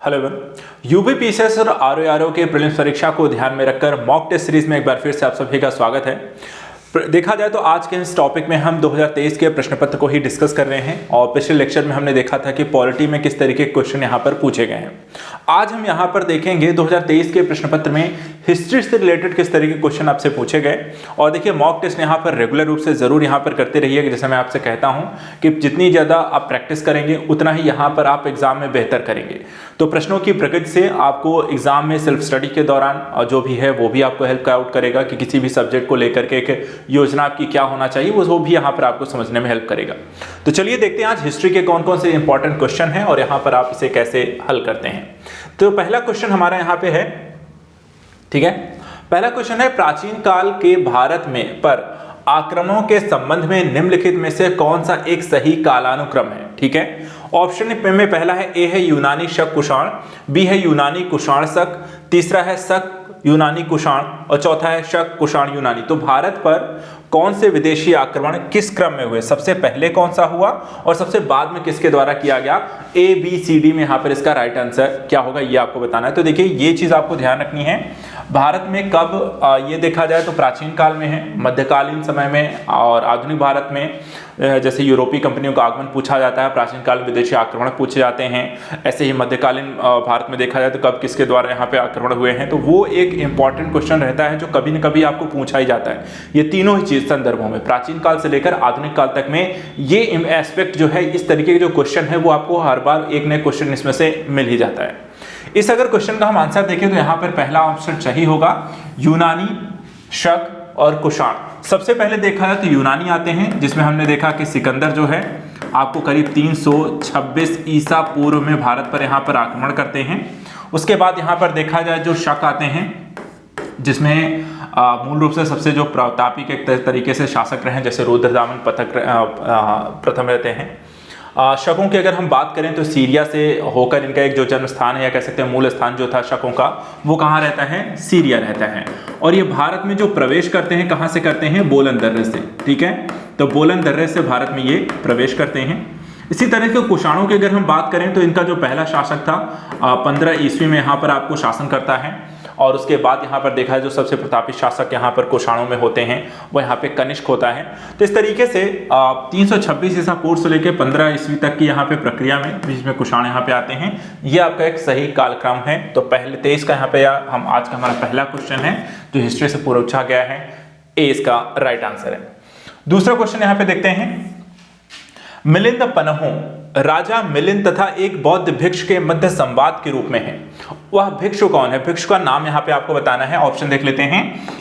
Hello everyone, UPPCS और RORO के prelims परीक्षा को ध्यान में रखकर मॉक टेस्ट सीरीज में एक बार फिर से आप सभी का स्वागत है। देखा जाए तो आज के इस टॉपिक में हम 2023 के प्रश्न पत्र को ही डिस्कस कर रहे हैं और पिछले लेक्चर में हमने देखा था कि पॉलिटी में किस तरीके के क्वेश्चन यहाँ पर पूछे गए हैं। आज हम यहाँ पर देखेंगे 2023 के प्रश्न पत्र में हिस्ट्री से रिलेटेड किस तरीके के क्वेश्चन आपसे पूछे गए। और देखिए, मॉक टेस्ट यहाँ पर रेगुलर रूप से जरूर यहाँ पर करते रहिए। जैसे मैं आपसे कहता हूँ कि जितनी ज़्यादा आप प्रैक्टिस करेंगे उतना ही यहाँ पर आप एग्जाम में बेहतर करेंगे। तो प्रश्नों की प्रकृति से आपको एग्जाम में सेल्फ स्टडी के दौरान जो भी है वो भी आपको हेल्प आउट करेगा कि किसी भी सब्जेक्ट को लेकर के एक योजना आपकी क्या होना चाहिए वो भी यहाँ पर आपको समझने में हेल्प करेगा। तो चलिए देखते हैं आज हिस्ट्री के कौन कौन से इंपॉर्टेंट क्वेश्चन हैं और यहाँ पर आप इसे कैसे हल करते हैं। तो पहला क्वेश्चन हमारा यहाँ पे है, ठीक है। पहला क्वेश्चन है, प्राचीन काल के भारत में पर आक्रमणों के संबंध में निम्नलिखित में से कौन सा एक सही कालानुक्रम है। ठीक है, ऑप्शन में पहला है ए है यूनानी शक कुषाण, बी है यूनानी कुषाण शक, तीसरा है शक यूनानी कुषाण और चौथा है शक कुषाण यूनानी। तो भारत पर कौन से विदेशी आक्रमण किस क्रम में हुए, सबसे पहले कौन सा हुआ और सबसे बाद में किसके द्वारा किया गया। ए बी सी डी में यहाँ पर इसका राइट आंसर क्या होगा ये आपको बताना है। तो देखिए, ये चीज आपको ध्यान रखनी है। भारत में कब ये देखा जाए तो प्राचीन काल में है, मध्यकालीन समय में और आधुनिक भारत में जैसे यूरोपीय कंपनियों का आगमन पूछा जाता है, प्राचीन काल में विदेशी आक्रमण पूछे जाते हैं। ऐसे ही मध्यकालीन भारत में देखा जाए तो कब किसके द्वारा यहाँ पे आक्रमण हुए हैं। तो वो एक इंपॉर्टेंट क्वेश्चन रहता है जो कभी न कभी आपको पूछा ही जाता है। ये तीनों ही चीज संदर्भों में प्राचीन काल से लेकर आधुनिक काल तक में ये एस्पेक्ट जो है, इस तरीके के जो क्वेश्चन है वो आपको हर बार एक नए क्वेश्चन इसमें से मिल ही जाता है। इस अगर क्वेश्चन का हम आंसर देखें तो यहाँ पर पहला ऑप्शन सही होगा, यूनानी शक और कुषाण। सबसे पहले देखा है तो यूनानी आते हैं, जिसमें हमने देखा कि सिकंदर जो है आपको करीब 326 ईसा पूर्व में भारत पर यहाँ पर आक्रमण करते हैं। उसके बाद यहाँ पर देखा जाए जो शक आते हैं, जिसमें मूल रूप से सबसे जो प्रतापी के एक तरीके से शासक रहे जैसे रुद्रदामन प्रथम रहते हैं। शकों की अगर हम बात करें तो सीरिया से होकर इनका एक जो जन्म स्थान है या कह सकते हैं मूल स्थान जो था शकों का, वो कहाँ रहता है, सीरिया रहता है। और ये भारत में जो प्रवेश करते हैं कहाँ से करते हैं, बोलन दर्रे से। ठीक है, तो बोलन दर्रे से भारत में ये प्रवेश करते हैं। इसी तरह के कुषाणों की अगर हम बात करें तो इनका जो पहला शासक था 15 ईस्वी में यहाँ पर आपको शासन करता है। और उसके बाद यहाँ पर देखा है जो सबसे प्रतापी शासक यहाँ पर कुषाणों में होते हैं वो यहाँ पे कनिष्क होता है। तो इस तरीके से 326 ईसा पूर्व से लेकर 15 ईस्वी तक की यहाँ पे प्रक्रिया में बीच में कुषाण यहाँ पे आते हैं। ये आपका एक सही कालक्रम है। तो पहले 23 का यहाँ पे हम आज का हमारा पहला क्वेश्चन है जो हिस्ट्री से पूछा गया है, ए इसका राइट आंसर है। दूसरा क्वेश्चन यहाँ पे देखते हैं, मिलिंद पन्हों राजा मिलिंद तथा एक बौद्ध भिक्षु के मध्य संवाद के रूप में है। वह भिक्षु कौन है, भिक्षु का नाम यहाँ पे आपको बताना है। ऑप्शन देख लेते हैं,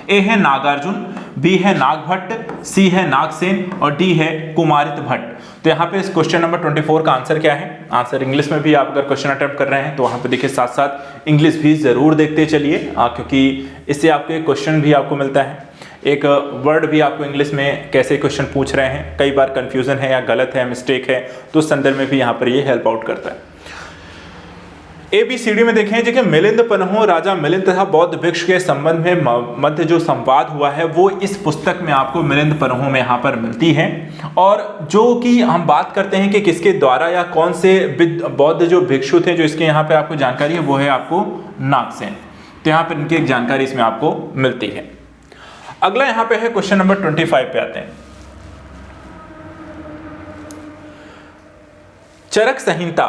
ए है नागार्जुन, बी है नागभट्ट, सी है नागसेन और डी है कुमारित भट्ट। तो यहाँ पे इस क्वेश्चन नंबर 24 का आंसर क्या है। आंसर इंग्लिश में भी आप अगर क्वेश्चन अटेम्प्ट कर रहे हैं तो वहाँ पे देखिए साथ साथ इंग्लिश भी जरूर देखते चलिए, क्योंकि इससे आपके क्वेश्चन भी आपको मिलता है, एक वर्ड भी आपको इंग्लिश में कैसे क्वेश्चन पूछ रहे हैं, कई बार कंफ्यूजन है या गलत है मिस्टेक है तो उस संदर्भ में भी यहाँ पर ये हेल्प आउट करता है। ABCD में देखें कि मिलिंद पन्हों राजा मिलिंद तथा बौद्ध भिक्षु के संबंध में मध्य जो संवाद हुआ है वो इस पुस्तक में आपको मिलिंद पन्हों में यहाँ पर मिलती है। और जो कि हम बात करते हैं कि किसके द्वारा या कौन से बौद्ध जो भिक्षु थे जो इसके यहाँ पे आपको जानकारी है वो है आपको नागसेन। तो यहाँ पर इनकी एक जानकारी इसमें आपको मिलती है। अगला यहाँ पे है क्वेश्चन नंबर 25 पे आते हैं। चरक संहिता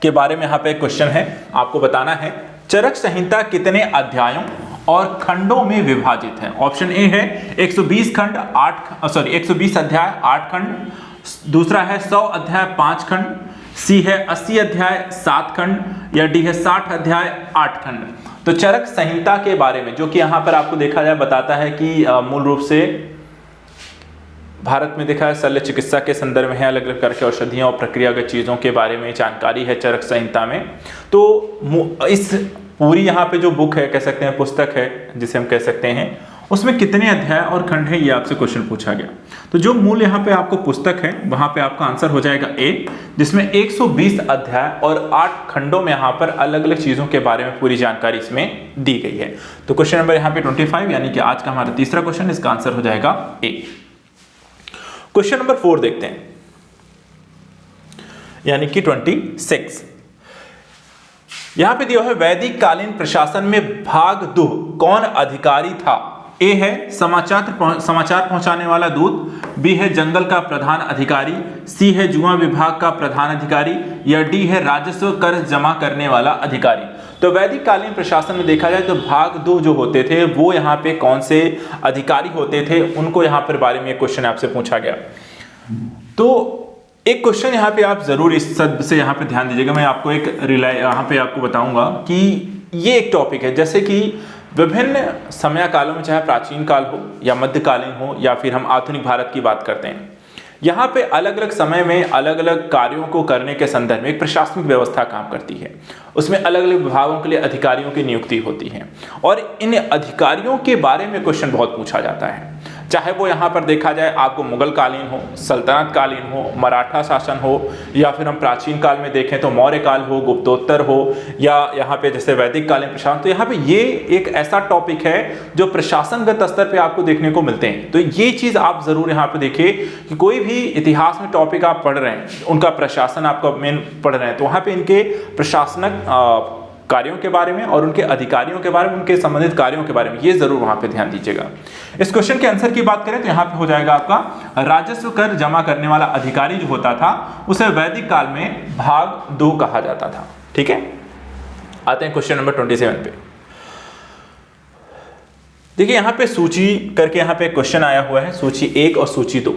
के बारे में यहाँ पे एक क्वेश्चन है, आपको बताना है चरक संहिता कितने अध्यायों और खंडों में विभाजित है। ऑप्शन ए है 120 खंड 120 अध्याय 8 खंड, दूसरा है 100 अध्याय 5 खंड, सी है 80 अध्याय 7 खंड या डी है 60 अध्याय 8 खंड। तो चरक संहिता के बारे में जो कि यहाँ पर आपको देखा जाए बताता है कि मूल रूप से भारत में देखा है शल्य चिकित्सा के संदर्भ में है, अलग अलग प्रकार के औषधियों और प्रक्रियागत चीज़ों के बारे में जानकारी है चरक संहिता में। तो इस पूरी यहाँ पे जो बुक है कह सकते हैं पुस्तक है जिसे हम कह सकते हैं, उसमें कितने अध्याय और खंड है ये आपसे क्वेश्चन पूछा गया। तो जो मूल यहाँ पे आपको पुस्तक है वहां पे आपका आंसर हो जाएगा ए, जिसमें 120 अध्याय और 8 खंडों में यहाँ पर अलग अलग चीजों के बारे में पूरी जानकारी इसमें दी गई है। तो क्वेश्चन नंबर यहाँ पे 25 यानी कि आज का हमारा तीसरा क्वेश्चन, इसका आंसर हो जाएगा ए। क्वेश्चन नंबर 4 देखते हैं, यानी कि 26। यहां पे दिया है वैदिक कालीन प्रशासन में भाग 2 कौन अधिकारी था? ए है समाचार पहुंचाने वाला दूत, बी है जंगल का प्रधान अधिकारी, सी है जुआ विभाग का प्रधान अधिकारी, या डी है राजस्व कर जमा करने वाला अधिकारी। तो वैदिक कालीन प्रशासन में देखा जाए तो भाग 2 जो होते थे वो यहाँ पे कौन से अधिकारी होते थे, उनको यहाँ पर बारे में क्वेश्चन आपसे पूछा गया। तो एक क्वेश्चन यहाँ पे आप जरूर इस शब्द से यहाँ पे ध्यान दीजिएगा। मैं आपको एक यहाँ पे आपको बताऊंगा कि ये एक टॉपिक है, जैसे कि विभिन्न समय कालों में, चाहे प्राचीन काल हो या मध्यकालीन हो या फिर हम आधुनिक भारत की बात करते हैं, यहाँ पे अलग अलग समय में अलग अलग कार्यों को करने के संदर्भ में एक प्रशासनिक व्यवस्था काम करती है। उसमें अलग अलग विभागों के लिए अधिकारियों की नियुक्ति होती है और इन अधिकारियों के बारे में क्वेश्चन बहुत पूछा जाता है। चाहे वो यहाँ पर देखा जाए आपको मुगल कालीन हो, सल्तनत कालीन हो, मराठा शासन हो, या फिर हम प्राचीन काल में देखें तो मौर्य काल हो, गुप्तोत्तर हो, या यहाँ पे जैसे वैदिक कालीन प्रशासन। तो यहाँ पे ये एक ऐसा टॉपिक है जो प्रशासनगत स्तर पे आपको देखने को मिलते हैं। तो ये चीज़ आप जरूर यहाँ पे देखिए कि कोई भी इतिहास में टॉपिक आप पढ़ रहे हैं, उनका प्रशासन आपका मेन पढ़ रहे हैं, तो वहाँ पे इनके प्रशासनिक कार्यों के बारे में और उनके अधिकारियों के बारे में, उनके संबंधित कार्यों के बारे में ये जरूर वहां पे ध्यान दीजिएगा। इस क्वेश्चन के आंसर की बात करें तो यहाँ पे हो जाएगा आपका राजस्व कर जमा करने वाला अधिकारी जो होता था उसे वैदिक काल में भाग 2 कहा जाता था। ठीक है, आते हैं क्वेश्चन नंबर 27 पे। देखिए यहाँ पे सूची करके यहाँ पे क्वेश्चन आया हुआ है, सूची 1 और सूची 2।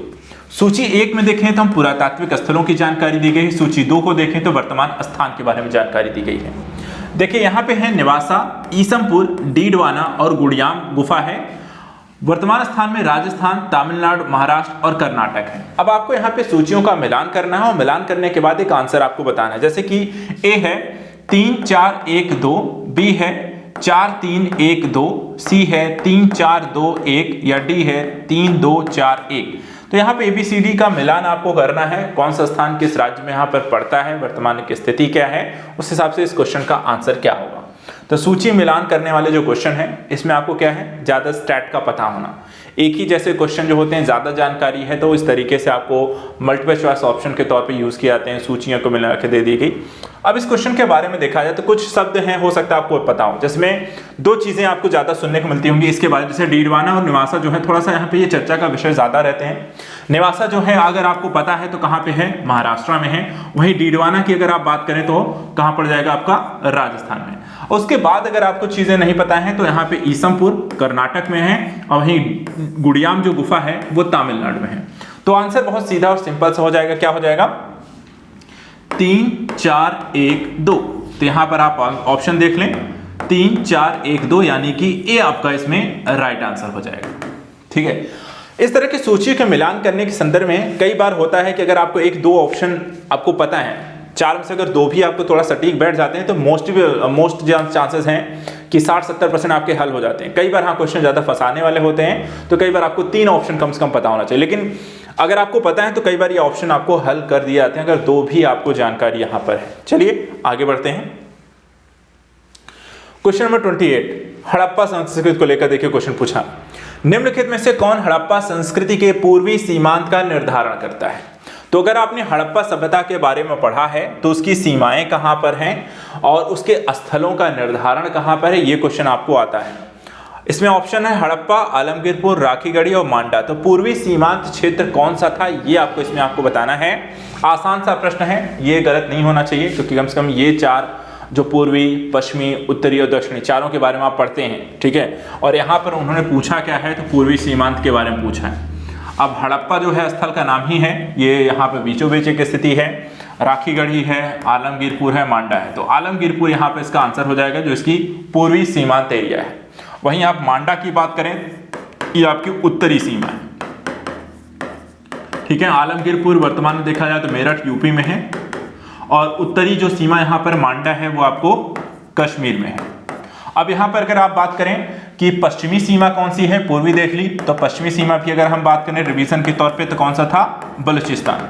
सूची 1 में देखें तो हम पुरातात्विक स्थलों की जानकारी दी गई, सूची 2 को देखें तो वर्तमान स्थान के बारे में जानकारी दी गई है। देखिए यहाँ पे है निवासा, ईसमपुर, डीडवाना और गुड़ियाम गुफा है। वर्तमान स्थान में राजस्थान, तमिलनाडु, महाराष्ट्र और कर्नाटक है। अब आपको यहाँ पे सूचियों का मिलान करना है और मिलान करने के बाद एक आंसर आपको बताना है। जैसे कि ए है 3 4 1 2, बी है 4 3 1 2, सी है 3 4 2 1, या डी है 3 2 4 1। तो यहाँ पे ABCD का मिलान आपको करना है, कौन सा स्थान किस राज्य में यहाँ पर पड़ता है, वर्तमान की स्थिति क्या है, उस हिसाब से इस क्वेश्चन का आंसर क्या होगा। तो सूची मिलान करने वाले जो क्वेश्चन है इसमें आपको क्या है, ज्यादा स्टैट का पता होना। एक ही जैसे क्वेश्चन जो होते हैं ज्यादा जानकारी है तो इस तरीके से आपको मल्टीपल चॉइस ऑप्शन के तौर पे यूज किए जाते हैं, सूचियों को मिला के दे दी गई। अब इस क्वेश्चन के बारे में देखा जाए तो कुछ शब्द हैं, हो सकता है आपको पता हो, जिसमें 2 चीजें आपको ज्यादा सुनने को मिलती होंगी इसके बाद, जैसे डीडवाना और निवासा जो है थोड़ा सा यहाँ पे ये चर्चा का विषय ज्यादा रहते हैं। निवासा जो है अगर आपको पता है तो कहाँ पे है, महाराष्ट्र में है। वहीं डीडवाना की अगर आप बात करें तो कहाँ पड़ जाएगा आपका, राजस्थान में। उसके बाद अगर आपको चीजें नहीं पता है तो यहाँ पे ईसमपुर कर्नाटक में है और वहीं गुड़ियाम जो गुफा है वो तमिलनाडु में है। तो आंसर बहुत सीधा और सिंपल सा हो जाएगा, क्या हो जाएगा, 3 4 1 2। तो यहां पर आप ऑप्शन देख लें 3 4 1 2, यानी कि ए आपका इसमें राइट आंसर हो जाएगा। ठीक है, इस तरह की सूची के मिलान करने के संदर्भ में कई बार होता है कि अगर आपको 1-2 ऑप्शन आपको पता है, 4 में से अगर 2 भी आपको थोड़ा सटीक बैठ जाते हैं तो मोस्ट चांसेस हैं कि 60-70% आपके हल हो जाते हैं। कई बार हाँ क्वेश्चन ज्यादा फंसाने वाले होते हैं तो कई बार आपको 3 ऑप्शन कम से कम पता होना चाहिए, लेकिन अगर आपको पता है तो कई बार ये ऑप्शन आपको हल कर दिए जाते हैं अगर 2 भी आपको जानकारी यहां पर है। चलिए आगे बढ़ते हैं। क्वेश्चन नंबर 28, हड़प्पा संस्कृति को लेकर देखिए क्वेश्चन पूछा, निम्नलिखित में से कौन हड़प्पा संस्कृति के पूर्वी सीमांत का निर्धारण करता है। तो अगर आपने हड़प्पा सभ्यता के बारे में पढ़ा है तो उसकी सीमाएं कहां पर हैं और उसके स्थलों का निर्धारण कहां पर है, ये क्वेश्चन आपको आता है। इसमें ऑप्शन है हड़प्पा, आलमगीरपुर, राखीगढ़ी और मांडा। तो पूर्वी सीमांत क्षेत्र कौन सा था ये आपको इसमें आपको बताना है। आसान सा प्रश्न है, ये गलत नहीं होना चाहिए क्योंकि कम से कम ये 4 जो पूर्वी, पश्चिमी, उत्तरी और दक्षिणी चारों के बारे में आप पढ़ते हैं। ठीक है, और यहाँ पर उन्होंने पूछा क्या है, तो पूर्वी सीमांत के बारे में पूछा है। अब हड़प्पा जो है स्थल का नाम ही है, ये यहाँ पे बीचों बीच एक स्थिति है। राखीगढ़ी है, आलमगीरपुर है, मांडा है। तो आलमगीरपुर यहाँ पे इसका आंसर हो जाएगा जो इसकी पूर्वी सीमांत एरिया है। वहीं आप मांडा की बात करें, ये आपकी उत्तरी सीमा है। ठीक है, आलमगीरपुर वर्तमान में देखा जाए तो मेरठ यूपी में है और उत्तरी जो सीमा यहाँ पर मांडा है वो आपको कश्मीर में है। अब यहाँ पर अगर आप बात करें कि पश्चिमी सीमा कौन सी है, पूर्वी देख ली, तो पश्चिमी सीमा की अगर हम बात करें रिवीजन के तौर पे तो कौन सा था, बलूचिस्तान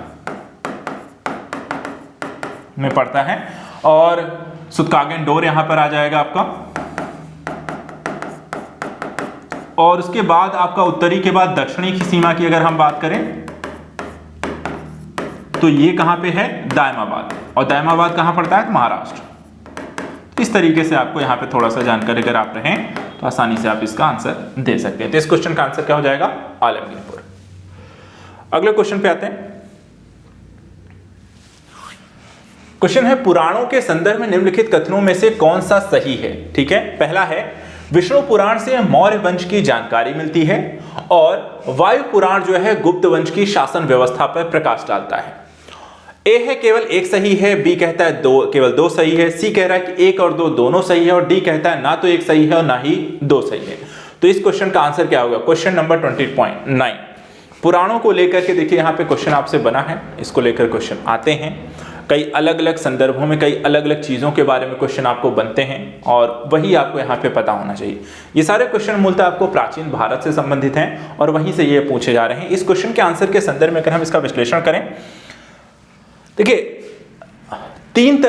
में पड़ता है। और सुतकागन डोर यहां पर आ जाएगा आपका। और उसके बाद आपका उत्तरी के बाद दक्षिणी की सीमा की अगर हम बात करें तो ये कहां पे है, दायमाबाद। और दायमाबाद कहां पड़ता है, महाराष्ट्र। इस तरीके से आपको यहाँ पे थोड़ा सा जानकारी अगर आप रहें तो आसानी से आप इसका आंसर दे सकते हैं। तो इस क्वेश्चन का आंसर क्या हो जाएगा? आलमगीरपुर। अगले क्वेश्चन पे आते हैं। क्वेश्चन है पुराणों के संदर्भ में निम्नलिखित कथनों में से कौन सा सही है? ठीक है, पहला है विष्णु पुराण से मौर्य वंश की जानकारी मिलती है और वायु पुराण जो है गुप्त वंश की शासन व्यवस्था पर प्रकाश डालता है। ए है केवल एक सही है, बी कहता है केवल दो सही है, सी कह रहा है कि एक और दो दोनों सही है और डी कहता है ना तो एक सही है और ना ही दो सही है। तो इस क्वेश्चन का आंसर क्या होगा? क्वेश्चन नंबर 20.9 पुराणों को लेकर के देखिए यहाँ पे क्वेश्चन आपसे बना है, इसको लेकर क्वेश्चन आते हैं। कई अलग अलग संदर्भों में कई अलग अलग चीज़ों के बारे में क्वेश्चन आपको बनते हैं और वही आपको यहाँ पे पता होना चाहिए। ये सारे क्वेश्चन मूलतः आपको प्राचीन भारत से संबंधित हैं और वहीं से ये पूछे जा रहे हैं। इस क्वेश्चन के आंसर के संदर्भ में अगर हम इसका विश्लेषण करें, देखिए तीन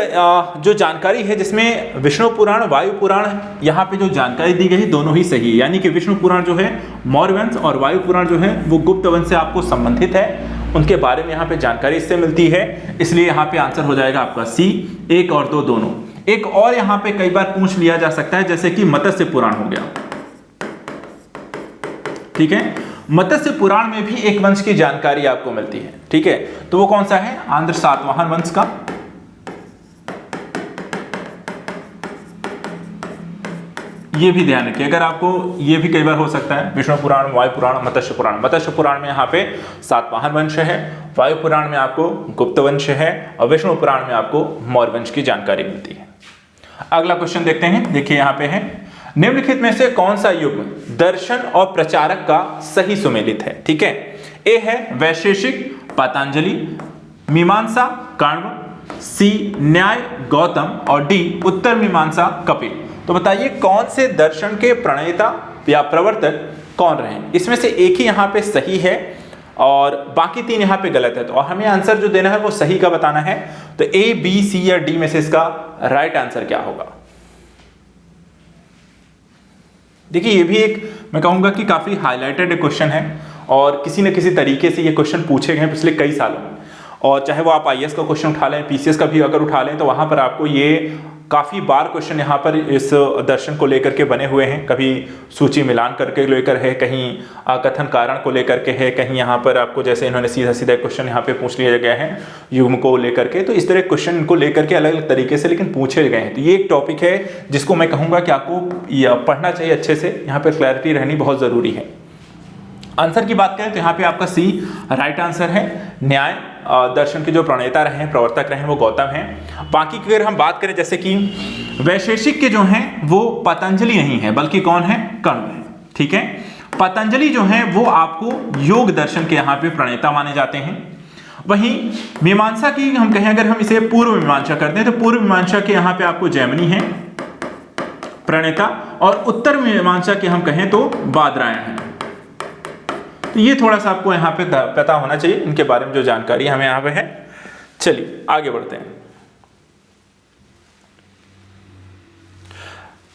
जो जानकारी है जिसमें विष्णु पुराण वायु पुराण यहाँ पे जो जानकारी दी गई है दोनों ही सही है, यानी कि विष्णु पुराण जो है मौर्य वंश और वायु पुराण जो है वो गुप्त वंश से आपको संबंधित है, उनके बारे में यहाँ पे जानकारी इससे मिलती है, इसलिए यहाँ पे आंसर हो जाएगा आपका सी, एक और दो दोनों। एक और यहाँ पे कई बार पूछ लिया जा सकता है जैसे कि मत्स्य पुराण हो गया, ठीक है, मत्स्य पुराण में भी एक वंश की जानकारी आपको मिलती है, ठीक है, तो वो कौन सा है? आंध्र सातवाहन वंश का। ये भी ध्यान रखिए, अगर आपको ये भी कई बार हो सकता है विष्णु पुराण वायु पुराण मत्स्य पुराण में यहाँ पे सातवाहन वंश है, वायु पुराण में आपको गुप्त वंश है और विष्णु पुराण में आपको मौर्य वंश की जानकारी मिलती है। अगला क्वेश्चन देखते हैं, देखिए यहाँ पे है निम्नलिखित में से कौन सा युग्म दर्शन और प्रचारक का सही सुमेलित है? ठीक है, ए है वैशेषिक पतंजलि, मीमांसा कण्व, सी न्याय गौतम और डी उत्तर मीमांसा कपिल। तो बताइए कौन से दर्शन के प्रणेता या प्रवर्तक कौन रहे? इसमें से एक ही यहाँ पे सही है और बाकी तीन यहाँ पे गलत है, तो हमें आंसर जो देना है वो सही का बताना है। तो ए बी सी या डी में से इसका राइट आंसर क्या होगा? देखिए ये भी एक मैं कहूंगा कि काफी हाईलाइटेड क्वेश्चन है और किसी न किसी तरीके से ये क्वेश्चन पूछे गए पिछले कई सालों में, और चाहे वो आप आईएएस का क्वेश्चन उठा लें, पीसीएस का भी अगर उठा लें, तो वहां पर आपको ये काफ़ी बार क्वेश्चन यहाँ पर इस दर्शन को लेकर के बने हुए हैं। कभी सूची मिलान करके लेकर है, कहीं कथन कारण को लेकर के है, कहीं यहाँ पर आपको जैसे इन्होंने सीधा सीधा क्वेश्चन यहाँ पे पूछ लिया गया है युग्म को लेकर के, तो इस तरह क्वेश्चन को लेकर के अलग अलग तरीके से लेकिन पूछे गए हैं। तो ये एक टॉपिक है जिसको मैं कहूँगा कि आपको पढ़ना चाहिए अच्छे से, यहाँ पर क्लैरिटी रहनी बहुत ज़रूरी है। आंसर की बात करें तो यहाँ पे आपका सी राइट आंसर है। न्याय दर्शन के जो प्रणेता रहे हैं, प्रवर्तक रहे हैं, वो गौतम हैं। बाकी की अगर हम बात करें जैसे कि वैशेषिक के जो हैं वो पतंजलि नहीं है बल्कि कौन है? कण्व है, ठीक है। पतंजलि जो हैं वो आपको योग दर्शन के यहाँ पे प्रणेता माने जाते हैं। वहीं मीमांसा की हम कहें, अगर हम इसे पूर्व मीमांसा करते हैं तो पूर्व मीमांसा के यहाँ पे आपको जैमिनी है प्रणेता, और उत्तर मीमांसा के हम कहें तो बादरायण है। तो ये थोड़ा सा आपको यहाँ पे पता होना चाहिए, इनके बारे में जो जानकारी हमें यहाँ पे है। चलिए आगे बढ़ते हैं।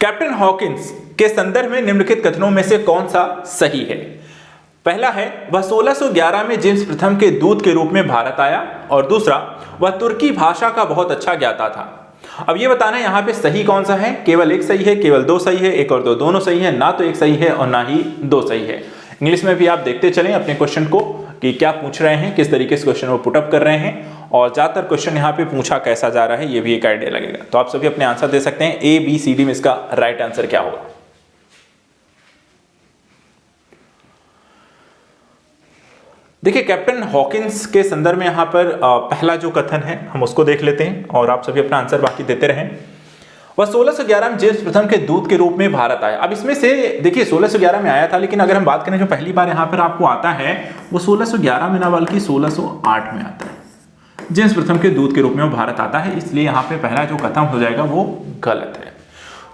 कैप्टन हॉकिंस के संदर्भ में निम्नलिखित कथनों में से कौन सा सही है? पहला है वह 1611 में जेम्स प्रथम के दूत के रूप में भारत आया, और दूसरा वह तुर्की भाषा का बहुत अच्छा ज्ञाता था। अब ये बताना है यहाँ पे सही कौन सा है? केवल एक सही है, केवल दो सही है, एक और दो दोनों सही है, ना तो एक सही है और ना ही दो सही है। इंग्लिश में भी आप देखते चलें अपने क्वेश्चन को कि क्या पूछ रहे हैं, किस तरीके से क्वेश्चन को पुटअप कर रहे हैं, और ज्यादातर क्वेश्चन यहाँ पे पूछा कैसा जा रहा है ये भी एक आइडिया लगेगा। तो आप सभी अपने आंसर दे सकते हैं। ए बी सी डी में इसका राइट आंसर क्या होगा? देखिए कैप्टन हॉकिंस के संदर्भ में यहाँ पर पहला जो कथन है हम उसको देख लेते हैं और आप सभी अपना आंसर बाकी देते रहें। वह 1611 में जेम्स प्रथम के दूत के रूप में भारत आया। अब इसमें से देखिए 1611 में आया था, लेकिन अगर हम बात करें जो पहली बार यहाँ पर आपको आता है वो 1611 में ना बल्कि 1608 में आता है। जेम्स प्रथम के दूत के रूप में वो भारत आता है, इसलिए यहाँ पे पहला जो कथन हो जाएगा वो गलत है।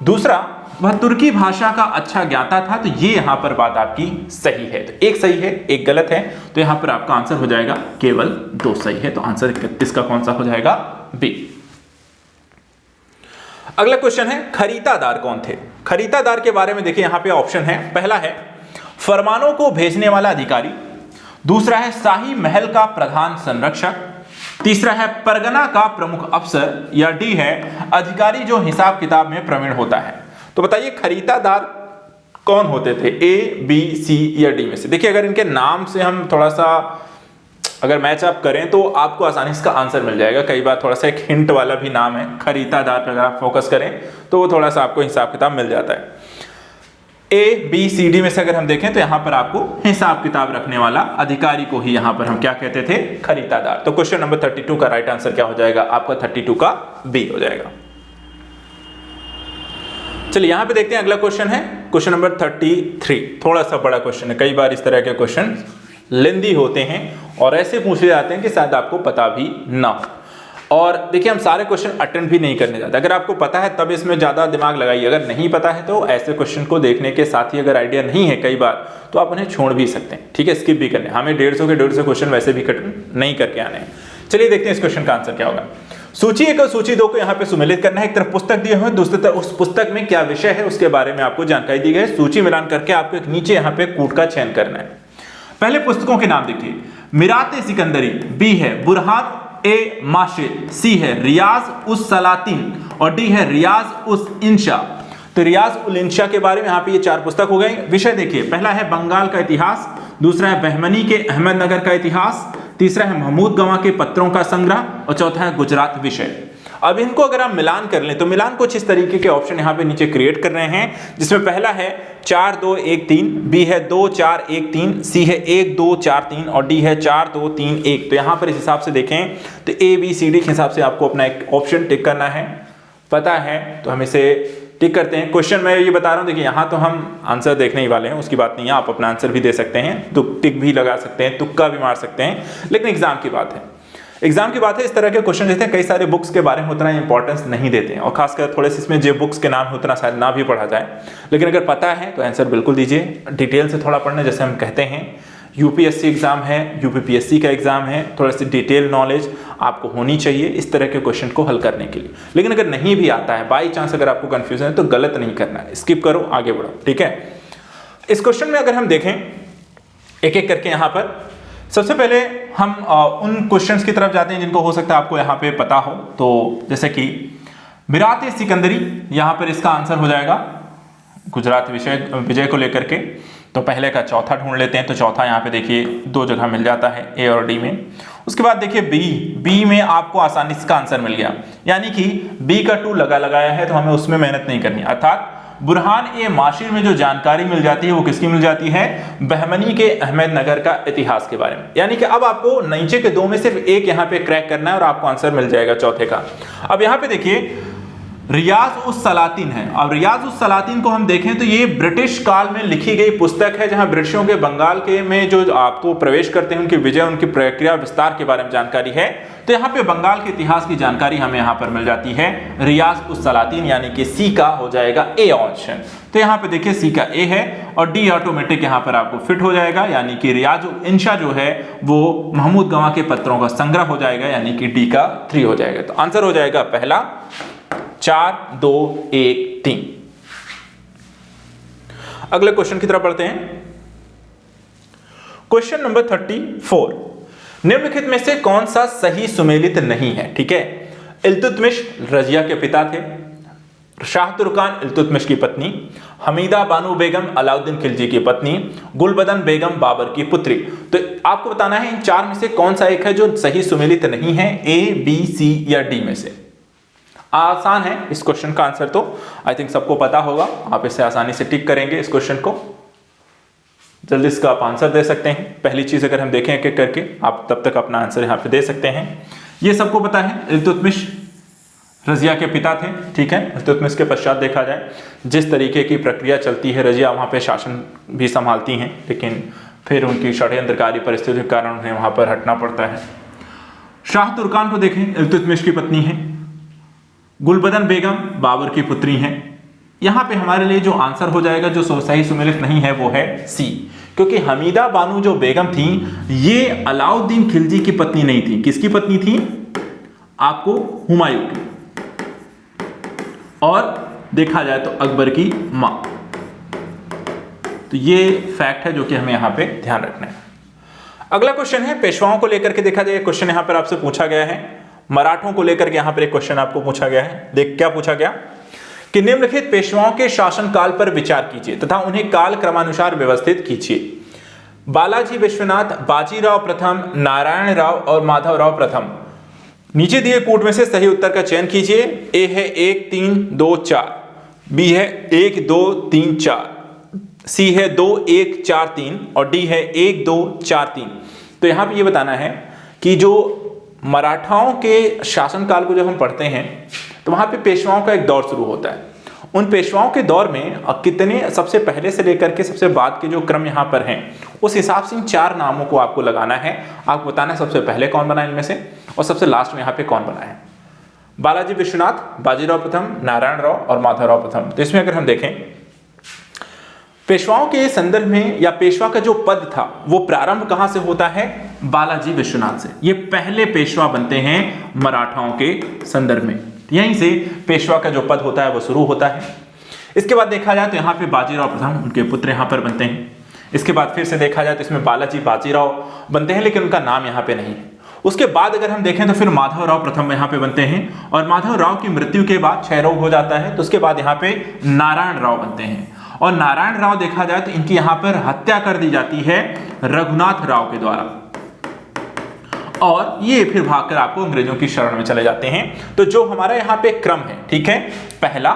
दूसरा वह तुर्की भाषा का अच्छा ज्ञाता था, तो ये यहाँ पर बात आपकी सही है। तो एक सही है एक गलत है, तो यहाँ पर आपका आंसर हो जाएगा केवल दो सही है। तो आंसर 31 का कौन सा हो जाएगा? बी। अगला क्वेश्चन है खरीदादार कौन थे? खरीदादार के बारे में देखिए यहाँ पे ऑप्शन है। पहला है फरमानों को भेजने वाला अधिकारी, दूसरा है शाही महल का प्रधान संरक्षक, तीसरा है परगना का प्रमुख अफसर, या डी है अधिकारी जो हिसाब किताब में प्रवीण होता है। तो बताइए खरीदादार कौन होते थे, ए, बी, सी या डी में से। देखिए अगर इनके नाम से हम थोड़ा सा अगर मैच अप करें तो आपको आसानी से इसका आंसर मिल जाएगा। कई बार थोड़ा सा एक हिंट वाला भी नाम है, खरीदादार पर अगर आप फोकस करें तो वो थोड़ा सा आपको हिसाब किताब मिल जाता है। ए, बी, सी, डी में से अगर हम देखें तो यहां पर आपको हिसाब किताब रखने वाला अधिकारी को ही यहां पर हम क्या कहते थे, खरीदादार। तो क्वेश्चन नंबर 32 का राइट आंसर क्या हो जाएगा आपका, 32 का बी हो जाएगा। चलिए यहां पे देखते हैं अगला क्वेश्चन है क्वेश्चन नंबर 33। थोड़ा सा बड़ा क्वेश्चन है, कई बार इस तरह के क्वेश्चन लेंदी होते हैं और ऐसे पूछे जाते हैं कि शायद आपको पता भी ना हो। और देखिए हम सारे क्वेश्चन अटेम्प्ट भी नहीं करने जाते, अगर आपको पता है तब इसमें ज़्यादा दिमाग लगाइए, अगर नहीं पता है तो ऐसे क्वेश्चन को देखने के साथ ही अगर आइडिया नहीं है कई बार तो आप उन्हें छोड़ भी सकते हैं, ठीक है, स्किप भी करने। हमें 150 के 150 क्वेश्चन वैसे भी कट नहीं करके आने हैं। चलिए देखते हैं इस क्वेश्चन का आंसर क्या होगा। सूची 1 और सूची 2 को यहाँ पे सुमेलित करना है। एक तरफ पुस्तक दिए हुए, दूसरी तरफ उस पुस्तक में क्या विषय है उसके बारे में आपको जानकारी दी गई। सूची मिलान करके आपको एक नीचे यहाँ पे कूट का चयन करना है। पहले पुस्तकों के नाम देखिए, मिराते सिकंदरी, बी है बुरहान ए माशिर, सी है रियाज उस सलातीन और डी है रियाज उस इंशा। तो रियाज उल इंशा के बारे में यहाँ पे ये 4 पुस्तक हो गए। विषय देखिए, पहला है बंगाल का इतिहास, दूसरा है बहमनी के अहमदनगर का इतिहास, तीसरा है महमूद गवाह के पत्रों का संग्रह और चौथा है गुजरात विषय। अब इनको अगर आप मिलान कर लें तो मिलान कुछ इस तरीके के ऑप्शन यहाँ पे नीचे क्रिएट कर रहे हैं, जिसमें पहला है 4 2 1 3, बी है 2 4 1 3, सी है 1 2 4 3 और डी है 4 2 3 1। तो यहाँ पर इस हिसाब से देखें तो ए बी सी डी के हिसाब से आपको अपना एक ऑप्शन टिक करना है। पता है तो हम इसे टिक करते हैं। क्वेश्चन मैं ये बता रहा हूँ, देखिए यहाँ तो हम आंसर देखने ही वाले हैं, उसकी बात नहीं है, आप अपना आंसर भी दे सकते हैं, टिक भी लगा सकते हैं, तुक्का भी मार सकते हैं, लेकिन एग्जाम की बात है। एग्जाम की बात है, इस तरह के क्वेश्चन देते हैं, कई सारे बुक्स के बारे में उतना इंपॉर्टेंस नहीं देते हैं और खासकर थोड़े से इसमें जो बुक्स के नाम उतना शायद ना भी पढ़ा जाए, लेकिन अगर पता है तो आंसर बिल्कुल दीजिए। डिटेल से थोड़ा पढ़ना, जैसे हम कहते हैं यूपीएससी एग्जाम है, यूपीपीएससी का एग्जाम है, थोड़ा सी डिटेल नॉलेज आपको होनी चाहिए इस तरह के क्वेश्चन को हल करने के लिए। लेकिन अगर नहीं भी आता है, बाई चांस अगर आपको कंफ्यूजन है तो गलत नहीं करना है, स्किप करो, आगे बढ़ो, ठीक है। इस क्वेश्चन में अगर हम देखें एक एक करके, यहाँ पर सबसे पहले हम उन क्वेश्चंस की तरफ जाते हैं जिनको हो सकता है आपको यहाँ पे पता हो। तो जैसे कि मिराते सिकंदरी, यहाँ पर इसका आंसर हो जाएगा गुजरात विजय को लेकर के। तो पहले का चौथा ढूंढ लेते हैं, तो चौथा यहाँ पे देखिए 2 जगह मिल जाता है, ए और डी में। उसके बाद देखिए बी में आपको आसानी से इसका आंसर मिल गया, यानी कि बी का 2 लगाया है तो हमें उसमें मेहनत नहीं करनी, अर्थात बुरहान ए माशिर में जो जानकारी मिल जाती है वो किसकी मिल जाती है, बहमनी के अहमदनगर का इतिहास के बारे में। यानी कि अब आपको नीचे के 2 में सिर्फ एक यहाँ पे क्रैक करना है और आपको आंसर मिल जाएगा चौथे का। अब यहाँ पे देखिए रियाज उस सलातीन है। अब रियाज उस सलातीन को हम देखें तो ये ब्रिटिश काल में लिखी गई पुस्तक है, जहां ब्रिटिशों के बंगाल के में जो आपको प्रवेश करते हैं उनकी विजय, उनकी प्रक्रिया विस्तार के बारे में जानकारी है। तो यहाँ पे बंगाल के इतिहास की जानकारी हमें यहाँ पर मिल जाती है रियाज उस सलातीन, यानी कि सी का हो जाएगा ए ऑप्शन। तो यहाँ पे देखिए सी का ए है और डी ऑटोमेटिक यहाँ पर आपको फिट हो जाएगा, यानी कि रियाज उल इंशा जो है वो महमूद गवाह के पत्रों का संग्रह हो जाएगा, यानी कि डी का 3 हो जाएगा। तो आंसर हो जाएगा पहला 4 2 1 3। अगले क्वेश्चन की तरफ बढ़ते हैं। क्वेश्चन नंबर 34, निम्नलिखित में से कौन सा सही सुमेलित नहीं है, ठीक है। इल्तुतमिश रजिया के पिता थे, शाह तुर्कान इल्तुतमिश की पत्नी, हमीदा बानो बेगम अलाउद्दीन खिलजी की पत्नी, गुलबदन बेगम बाबर की पुत्री। तो आपको बताना है इन 4 में से कौन सा एक है जो सही सुमेलित नहीं है, ए बी सी या डी में से। आसान है इस क्वेश्चन का आंसर, तो आई थिंक सबको पता होगा, आप इसे आसानी से टिक करेंगे इस क्वेश्चन को, जल्दी इसका आप आंसर दे सकते हैं। पहली चीज अगर हम देखें एक एक करके, आप तब तक अपना आंसर यहाँ पे दे सकते हैं। ये सबको पता है इल्तुतमिश रजिया के पिता थे, ठीक है। इल्तुतमिश के पश्चात देखा जाए जिस तरीके की प्रक्रिया चलती है, रजिया वहाँ पे शासन भी संभालती हैं, लेकिन फिर उनकी षड्यंत्रकारी परिस्थितियों के कारण उन्हें वहाँ पर हटना पड़ता है। शाह तुर्कान को देखें, इल्तुतमिश की पत्नी है, गुलबदन बेगम बाबर की पुत्री हैं। यहाँ पे हमारे लिए जो आंसर हो जाएगा जो सही सुमेलित नहीं है वो है सी, क्योंकि हमीदा बानो जो बेगम थी ये अलाउद्दीन खिलजी की पत्नी नहीं थी। किसकी पत्नी थी? आपको हुमायूं की, और देखा जाए तो अकबर की मां। तो ये फैक्ट है जो कि हमें यहाँ पे ध्यान रखना है। अगला क्वेश्चन है पेशवाओं को लेकर के देखा जाए, क्वेश्चन यहां पर आपसे पूछा गया है। मराठों को लेकर के यहां पर एक क्वेश्चन आपको पूछा गया है। देख क्या पूछा गया कि निम्नलिखित पेशवाओं के शासनकाल पर विचार कीजिए तथा उन्हें काल क्रमानुसार व्यवस्थित कीजिए। बालाजी विश्वनाथ, बाजीराव प्रथम, नारायण राव और माधवराव प्रथम। नीचे दिए कूट में से सही उत्तर का चयन कीजिए। ए है 1 3 2 4, बी है 1 2 3 4, सी है 2 1 4 3 और डी है 1 2 4 3। तो यहां पे ये बताना है कि जो मराठाओं के शासनकाल को जब हम पढ़ते हैं तो वहां पे पेशवाओं का एक दौर शुरू होता है। उन पेशवाओं के दौर में कितने सबसे पहले से लेकर के सबसे बाद के जो क्रम यहाँ पर हैं, उस हिसाब से इन 4 नामों को आपको लगाना है। आपको बताना है सबसे पहले कौन बना इनमें से और सबसे लास्ट में यहाँ पे कौन बना है। बालाजी विश्वनाथ, बाजीराव प्रथम, नारायण राव और माधवराव प्रथम। तो इसमें अगर हम देखें पेशवाओं के संदर्भ में या पेशवा का जो पद था वो प्रारंभ कहां से होता है? बालाजी विश्वनाथ से। ये पहले पेशवा बनते हैं मराठाओं के संदर्भ में, यहीं से पेशवा का जो पद होता है वो शुरू होता है। इसके बाद देखा जाए तो यहाँ पे बाजीराव प्रथम, उनके पुत्र यहाँ पर बनते हैं। इसके बाद फिर से देखा जाए तो इसमें बालाजी बाजीराव बनते हैं, लेकिन उनका नाम यहाँ पे नहीं है। उसके बाद अगर हम देखें तो फिर माधवराव प्रथम यहाँ पे बनते हैं और माधवराव की मृत्यु के बाद क्षय रोग हो जाता है, तो उसके बाद यहाँ पे नारायण राव बनते हैं। और नारायण राव देखा जाए तो इनकी यहाँ पर हत्या कर दी जाती है रघुनाथ राव के द्वारा और ये फिर भागकर आपको अंग्रेजों की शरण में चले जाते हैं। तो जो हमारा यहाँ पे क्रम है, ठीक है, पहला,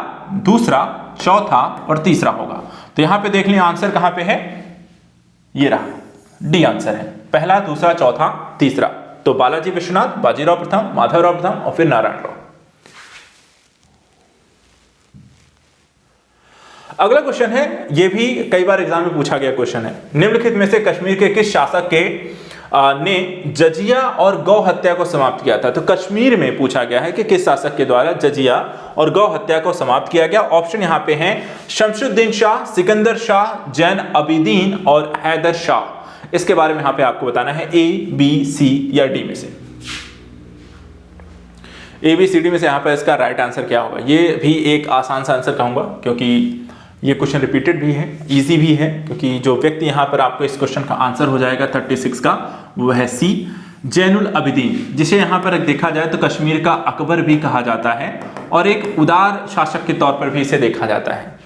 दूसरा, चौथा और तीसरा होगा। तो यहाँ पे देख लें आंसर कहां पे है, ये रहा, डी आंसर है, पहला, दूसरा, चौथा, तीसरा। तो बालाजी विश्वनाथ, बाजीराव प्रथम, माधवराव प्रथम और फिर नारायण राव। अगला क्वेश्चन है, ये भी कई बार एग्जाम में पूछा गया क्वेश्चन है। निम्नलिखित में से कश्मीर के किस शासक के ने जजिया और गौ हत्या को समाप्त किया था? तो कश्मीर में पूछा गया है कि किस शासक के द्वारा जजिया और गौ हत्या को समाप्त किया गया। ऑप्शन यहां पे हैं शमशुद्दीन शाह, सिकंदर शाह, जैन अबिदीन और हैदर शाह। इसके बारे में यहां पे आपको बताना है ए, बी, सी या डी में से। ए, बी, सी, डी में से यहां पर इसका राइट आंसर क्या होगा? ये भी एक आसान सा आंसर कहूंगा क्योंकि ये क्वेश्चन रिपीटेड भी है, इजी भी है, क्योंकि जो व्यक्ति यहाँ पर आपको इस क्वेश्चन का आंसर हो जाएगा 36 का, वो है सी, जैनुल अबिदीन, जिसे यहाँ पर देखा जाए तो कश्मीर का अकबर भी कहा जाता है और एक उदार शासक के तौर पर भी इसे देखा जाता है।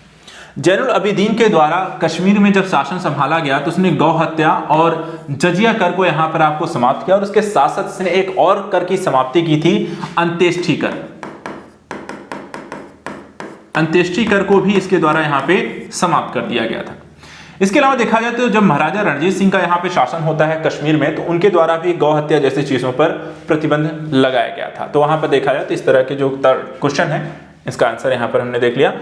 जैनुल अबिदीन के द्वारा कश्मीर में जब शासन संभाला गया तो उसने गौ हत्या और जजिया कर को यहाँ पर आपको समाप्त किया और उसके साथ साथ उसने एक और कर की समाप्ति की थी, अंत्येष्टि कर। अंत्येष्टि कर को भी इसके द्वारा यहाँ पे समाप्त कर दिया गया था। इसके अलावा देखा जाए तो जब महाराजा रणजीत सिंह का यहाँ पे शासन होता है कश्मीर में, तो उनके द्वारा भी गौ हत्या जैसी चीजों पर प्रतिबंध लगाया गया था। तो वहां पर देखा जाए तो इस तरह के जो क्वेश्चन है, इसका आंसर यहाँ पर हमने देख लिया।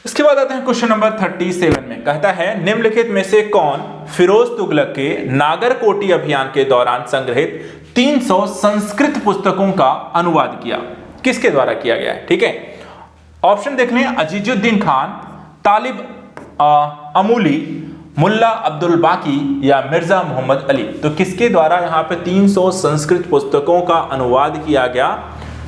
इसके बाद आते हैं क्वेश्चन नंबर 37 में, कहता है निम्नलिखित में से कौन फिरोज तुगलक के नागरकोटी अभियान के दौरान संग्रहित 300 संस्कृत पुस्तकों का अनुवाद किया? किसके द्वारा किया गया है? ठीक है, ऑप्शन देख लें, अजीजुद्दीन खान, तालिब अमूली, मुल्ला अब्दुल बाकी या मिर्जा मोहम्मद अली। तो किसके द्वारा यहाँ पे 300 संस्कृत पुस्तकों का अनुवाद किया गया?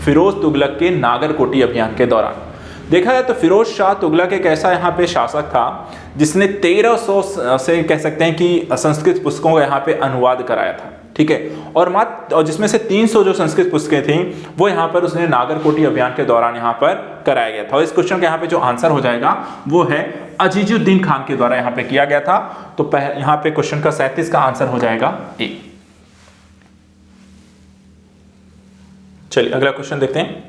फिरोज तुगलक के नागरकोटी अभियान के दौरान। देखा जाए तो फिरोज शाह तुगलक एक ऐसा यहाँ पे शासक था जिसने 1300 से कह सकते हैं कि संस्कृत पुस्तकों का यहाँ पे अनुवाद कराया था, ठीक है, और जिसमें से 300 जो संस्कृत पुस्तकें थी वो यहाँ पर उसने नागरकोटी अभियान के दौरान यहाँ पर कराया गया था। और इस क्वेश्चन का यहाँ पे जो आंसर हो जाएगा वो है अजीजुद्दीन खान के द्वारा यहाँ पे किया गया था। तो यहाँ पे क्वेश्चन का 37 का आंसर हो जाएगा ए। चलिए अगला क्वेश्चन देखते हैं।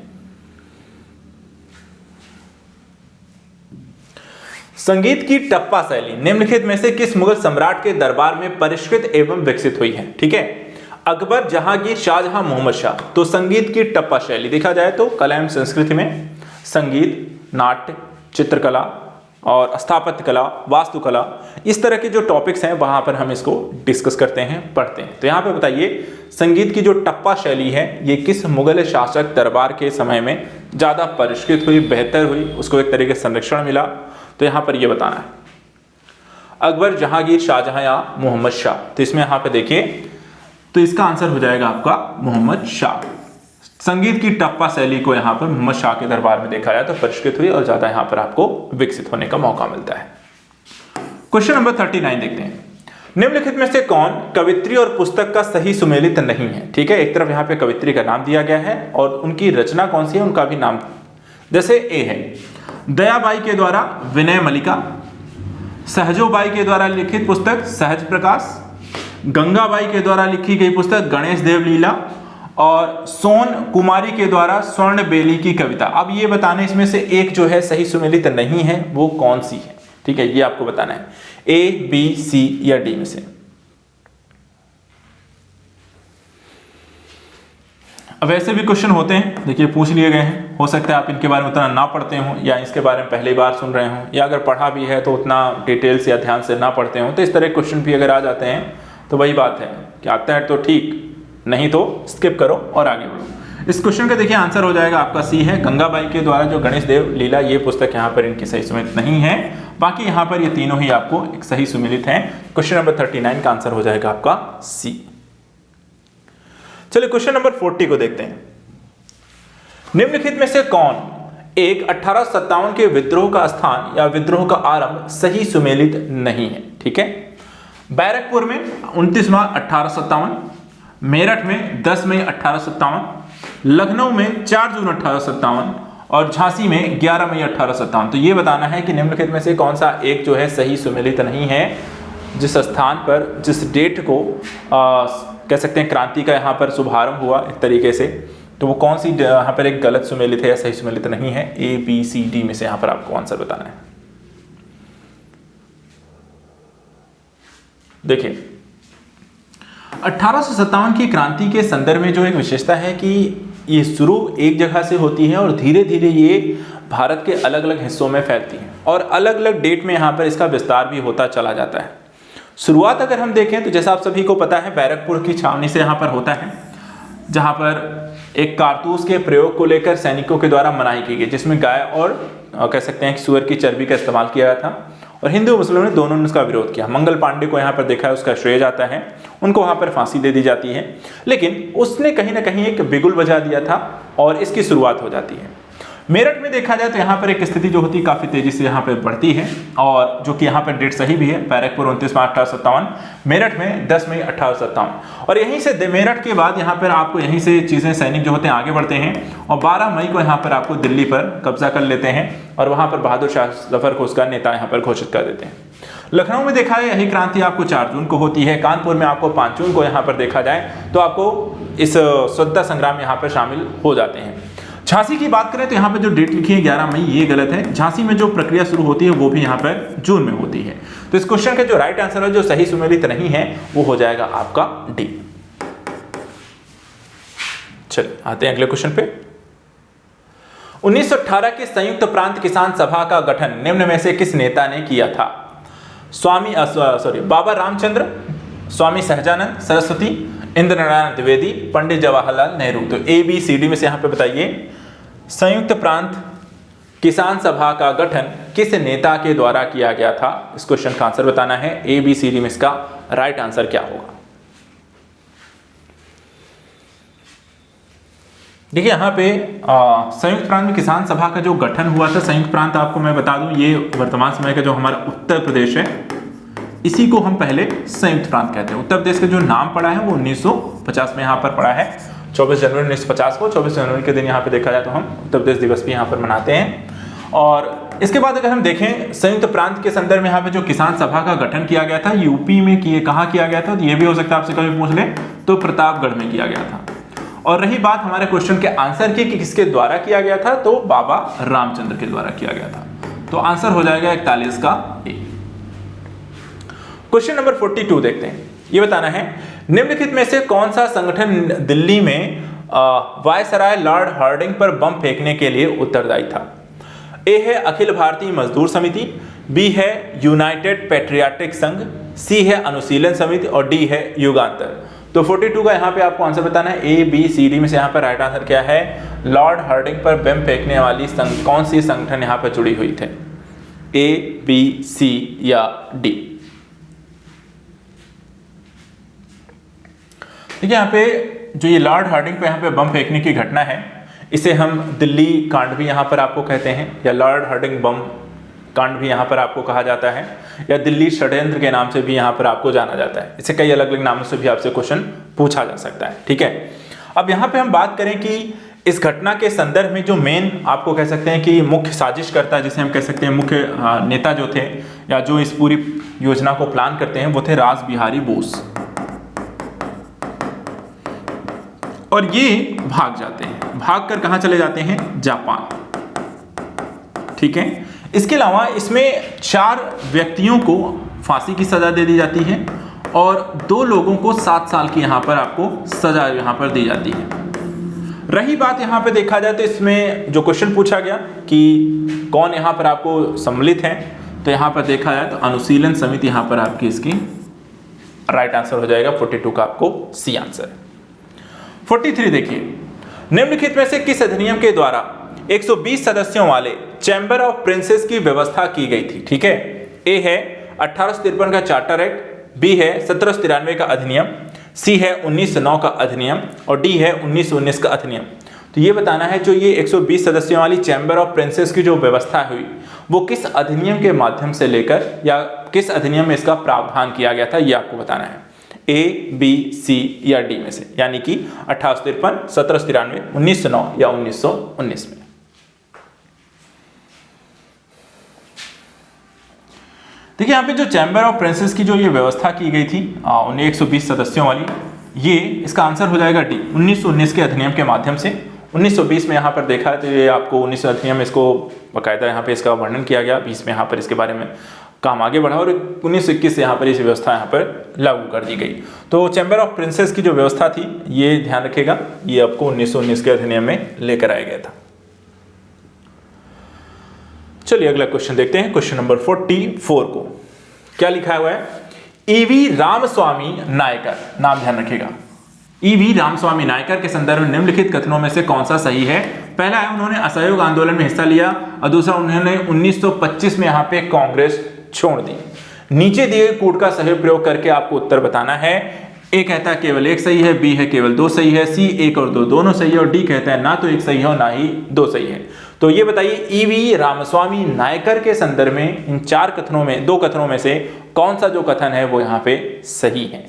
संगीत की टप्पा शैली निम्नलिखित में से किस मुगल सम्राट के दरबार में परिष्कृत एवं विकसित हुई है? ठीक है, अकबर, जहांगीर, शाहजहां, मोहम्मद शाह। तो संगीत की टप्पा शैली देखा जाए तो कला एवं संस्कृति में संगीत, नाट्य, चित्रकला और स्थापत्य कला, वास्तुकला, इस तरह के जो टॉपिक्स हैं वहां पर हम इसको डिस्कस करते हैं, पढ़ते हैं। तो यहाँ पे बताइए संगीत की जो टप्पा शैली है ये किस मुगल शासक दरबार के समय में ज्यादा परिष्कृत हुई, बेहतर हुई, उसको एक तरीके से संरक्षण मिला? तो यहाँ पर ये बताना है अकबर, जहांगीर, शाहजहां या मोहम्मद शाह। तो इसमें यहाँ पे देखिए तो इसका आंसर हो जाएगा आपका मोहम्मद शाह। संगीत की टप्पा शैली को यहाँ पर मोहम्मद शाह के दरबार में देखा जाए तो परिष्कृत हुई और ज्यादा यहाँ पर आपको विकसित होने का मौका मिलता है। क्वेश्चन नंबर 39 देखते हैं। निम्नलिखित में से कौन कवित्री और पुस्तक का सही सुमेलित नहीं है? ठीक है, एक तरफ यहाँ पे कवित्री का नाम दिया गया है और उनकी रचना कौन सी है उनका भी नाम, जैसे ए है दयाबाई के द्वारा विनय मल्लिका, सहजोबाई के द्वारा लिखित पुस्तक सहज प्रकाश, गंगाबाई के द्वारा लिखी गई पुस्तक गणेश देव लीला और सोन कुमारी के द्वारा स्वर्ण बेली की कविता। अब ये बताना इसमें से एक जो है सही सुमेलित नहीं है वो कौन सी है, ठीक है, ये आपको बताना है, ए बी सी या डी में से। अब ऐसे भी क्वेश्चन होते हैं, देखिए पूछ लिए गए हैं, हो सकता है आप इनके बारे में उतना ना पढ़ते हो या इसके बारे में पहली बार सुन रहे हो, या अगर पढ़ा भी है तो उतना डिटेल से या ध्यान से ना पढ़ते हो, तो इस तरह क्वेश्चन भी अगर आ जाते हैं तो वही बात है कि आता है तो ठीक, नहीं तो स्किप करो और आगे बढ़ो। इस क्वेश्चन का देखिए आंसर हो जाएगा आपका सी है, गंगाबाई के द्वारा जो गणेश देव लीला, ये पुस्तक यहाँ पर इनकी सही सुमेलित नहीं है, बाकी यहाँ पर ये तीनों ही आपको एक सही सुमेलित हैं। क्वेश्चन नंबर 39 का आंसर हो जाएगा आपका सी। चलिए क्वेश्चन नंबर 40 को देखते हैं। निम्नलिखित में से कौन एक 1857 के विद्रोह का स्थान या विद्रोह का आरंभ सही सुमेलित नहीं है? ठीक है, बैरकपुर में 29 मार्च 1857, मेरठ में 10 मई 1857, लखनऊ में 4 जून 1857 और झांसी में 11 मई 1857। तो ये बताना है कि निम्नलिखित में से कौन सा एक जो है सही सुमेलित नहीं है, जिस स्थान पर जिस डेट को कह सकते हैं क्रांति का यहाँ पर शुभारंभ हुआ एक तरीके से, तो वो कौन सी यहाँ पर एक गलत सुमेलित है या सही सुमेलित नहीं है? ए बी सी डी में से यहाँ पर आपको आंसर बताना है। देखिए 1857 की क्रांति के संदर्भ में जो एक विशेषता है कि ये शुरू एक जगह से होती है और धीरे धीरे ये भारत के अलग अलग हिस्सों में फैलती है और अलग अलग डेट में यहाँ पर इसका विस्तार भी होता चला जाता है। शुरुआत अगर हम देखें तो जैसा आप सभी को पता है बैरकपुर की छावनी से यहाँ पर होता है, जहाँ पर एक कारतूस के प्रयोग को लेकर सैनिकों के द्वारा मनाही की गई, जिसमें गाय और कह सकते हैं कि सूअर की चर्बी का इस्तेमाल किया गया था और हिंदू मुस्लिमों ने दोनों ने उसका विरोध किया। मंगल पांडे को यहाँ पर देखा है, उसका श्रेय जाता है, उनको वहाँ पर फांसी दे दी जाती है, लेकिन उसने कहीं ना कहीं एक बिगुल बजा दिया था और इसकी शुरुआत हो जाती है। मेरठ में देखा जाए तो यहाँ पर एक स्थिति जो होती है काफ़ी तेजी से यहाँ पर बढ़ती है और जो कि यहाँ पर डेट सही भी है, बैरकपुर 29 मार्च 1857, मेरठ में 10 मई 1857 और यहीं से मेरठ के बाद यहाँ पर आपको यहीं से चीज़ें सैनिक जो होते हैं आगे बढ़ते हैं और 12 मई को यहाँ पर आपको दिल्ली पर कब्जा कर लेते हैं और वहाँ पर बहादुर शाह जफर को उसका नेता यहाँ पर घोषित कर देते हैं। लखनऊ में देखा है यही क्रांति आपको 4 जून को होती है, कानपुर में आपको 5 जून को यहाँ पर देखा जाए तो आपको इस स्वतंत्रता संग्राम यहाँ पर शामिल हो जाते हैं। झांसी की बात करें तो यहाँ पे जो डेट लिखी है 11 मई, ये गलत है। झांसी में जो प्रक्रिया शुरू होती है वो भी यहाँ पर जून में होती है। तो इस क्वेश्चन का जो राइट आंसर है, जो सही सुमेलित नहीं है, वो हो जाएगा आपका डी। चलिए आते हैं अगले क्वेश्चन पे। 1918 के संयुक्त प्रांत किसान सभा का गठन निम्न में से किस नेता ने किया था? बाबा रामचंद्र, स्वामी सहजानंद सरस्वती, इंद्र नारायण द्विवेदी, पंडित जवाहरलाल नेहरू। तो ए बी सी डी में से यहाँ पे बताइए संयुक्त प्रांत किसान सभा का गठन किस नेता के द्वारा किया गया था? इस क्वेश्चन का आंसर बताना है। ए बी सी डी में इसका राइट आंसर क्या होगा? देखिए यहाँ पे संयुक्त प्रांत में किसान सभा का जो गठन हुआ था, संयुक्त प्रांत आपको मैं बता दूं ये वर्तमान समय का जो हमारा उत्तर प्रदेश है, इसी को हम पहले संयुक्त प्रांत कहते हैं। उत्तर प्रदेश का जो नाम पड़ा है वो 1950 में यहाँ पर पड़ा है, 24 जनवरी 1950 को। 24 जनवरी के दिन यहाँ पे देखा जाए तो हम उत्तर प्रदेश दिवस भी यहाँ पर मनाते हैं। और इसके बाद अगर हम देखें संयुक्त प्रांत के संदर्भ में यहाँ पे जो किसान सभा का गठन किया गया था, यूपी में कहाँ किया गया था? तो ये भी हो सकता है आपसे कभी पूछ ले, तो प्रतापगढ़ में किया गया था। और रही बात हमारे क्वेश्चन के आंसर की कि किसके द्वारा किया गया था, तो बाबा रामचंद्र के द्वारा किया गया था। तो आंसर हो जाएगा 41 का ए। क्वेश्चन नंबर 42 देखते हैं। ये बताना है निम्नलिखित में से कौन सा संगठन दिल्ली में वायसराय लॉर्ड हार्डिंग पर बम फेंकने के लिए उत्तरदायी था? ए है अखिल भारतीय मजदूर समिति, बी है यूनाइटेड पैट्रियाटिक संघ, सी है अनुशीलन समिति और डी है युगांतर। तो 42 का यहाँ पे आपको आंसर बताना है। ए बी सी डी में से यहाँ पर राइट आंसर क्या है? लॉर्ड हार्डिंग पर बम फेंकने वाली कौन सी संगठन यहाँ पर जुड़ी हुई थे? ए बी सी या डी? देखिए यहाँ पे जो ये लॉर्ड हार्डिंग पे यहाँ पे बम फेंकने की घटना है, इसे हम दिल्ली कांड भी यहाँ पर आपको कहते हैं या लॉर्ड हार्डिंग बम कांड भी यहाँ पर आपको कहा जाता है, या दिल्ली षड्यंत्र के नाम से भी यहाँ पर आपको जाना जाता है। इसे कई अलग अलग नामों से भी आपसे क्वेश्चन पूछा जा सकता है, ठीक है। अब यहाँ पे हम बात करें कि इस घटना के संदर्भ में जो मेन आपको कह सकते हैं कि मुख्य साजिशकर्ता, जिसे हम कह सकते हैं मुख्य नेता जो थे, या जो इस पूरी योजना को प्लान करते हैं, वो थे रास बिहारी बोस। और ये भाग जाते हैं, भाग कर कहां चले जाते हैं? जापान, ठीक है। इसके अलावा इसमें 4 व्यक्तियों को फांसी की सजा दे दी जाती है और 2 लोगों को 7 साल की यहां पर आपको सजा यहां पर दी जाती है। रही बात यहां पे देखा जाए तो इसमें जो क्वेश्चन पूछा गया कि कौन यहां पर आपको सम्मिलित है, तो यहां पर देखा जाए तो अनुशीलन समिति यहां पर आपकी इसकी राइट आंसर हो जाएगा। 42 का आपको सी आंसर। 43 देखिए, निम्नलिखित में से किस अधिनियम के द्वारा 120 सदस्यों वाले चैम्बर ऑफ प्रिंसेस की व्यवस्था की गई थी, ठीक है। ए है 1853 का चार्टर एक्ट, बी है 1793 का अधिनियम, सी है 1909 का अधिनियम और डी है 1919 का अधिनियम। तो ये बताना है जो ये 120 सदस्यों वाली चैम्बर ऑफ प्रिंसेस की जो व्यवस्था हुई वो किस अधिनियम के माध्यम से लेकर या किस अधिनियम में इसका प्रावधान किया गया था, ये आपको बताना है। ए, बी, सी या डी में से, यानी कि 1853, 1793, 1909 या 1919 में। देखिए यहाँ पे जो चैम्बर ऑफ प्रिंसेस की जो ये व्यवस्था की गई थी 120 सदस्यों वाली, ये इसका आंसर हो जाएगा डी, 1919 के अधिनियम के माध्यम से। 1920 में यहाँ पर देखा है तो ये आपको 19 अधिनियम में इसको बाकायदा यहाँ पे इसका वर्णन किया गया, 20 में यहाँ पर इसके बारे में काम आगे बढ़ा और 1921 से यहाँ पर इस व्यवस्था यहाँ पर लागू कर दी गई। तो चैम्बर ऑफ प्रिंसेस की जो व्यवस्था थी ये ध्यान रखिएगा, ये आपको 1919 के अधिनियम में लेकर आया गया था। चलिए अगला क्वेश्चन देखते हैं, क्वेश्चन नंबर 44 को क्या लिखा हुआ है? ईवी रामस्वामी नायकर, नाम ध्यान रखिएगा। ईवी रामस्वामी नायकर के संदर्भ में निम्नलिखित कथनों में से कौन सा सही है? पहला है उन्होंने असहयोग आंदोलन में हिस्सा लिया और दूसरा उन्होंने 1925 में यहाँ पे कांग्रेस छोड़ दी। नीचे दिए गए कूट का सही प्रयोग करके आपको उत्तर बताना है। ए कहता है केवल 1 सही है, बी है केवल 2 सही है, सी 1 और 2 दोनों सही है और डी कहता है ना तो 1 सही है और ना ही 2 सही है। तो ये बताइए ईवी रामस्वामी नायकर के संदर्भ में इन 4 कथनों में 2 कथनों में से कौन सा जो कथन है वो यहां पे सही है?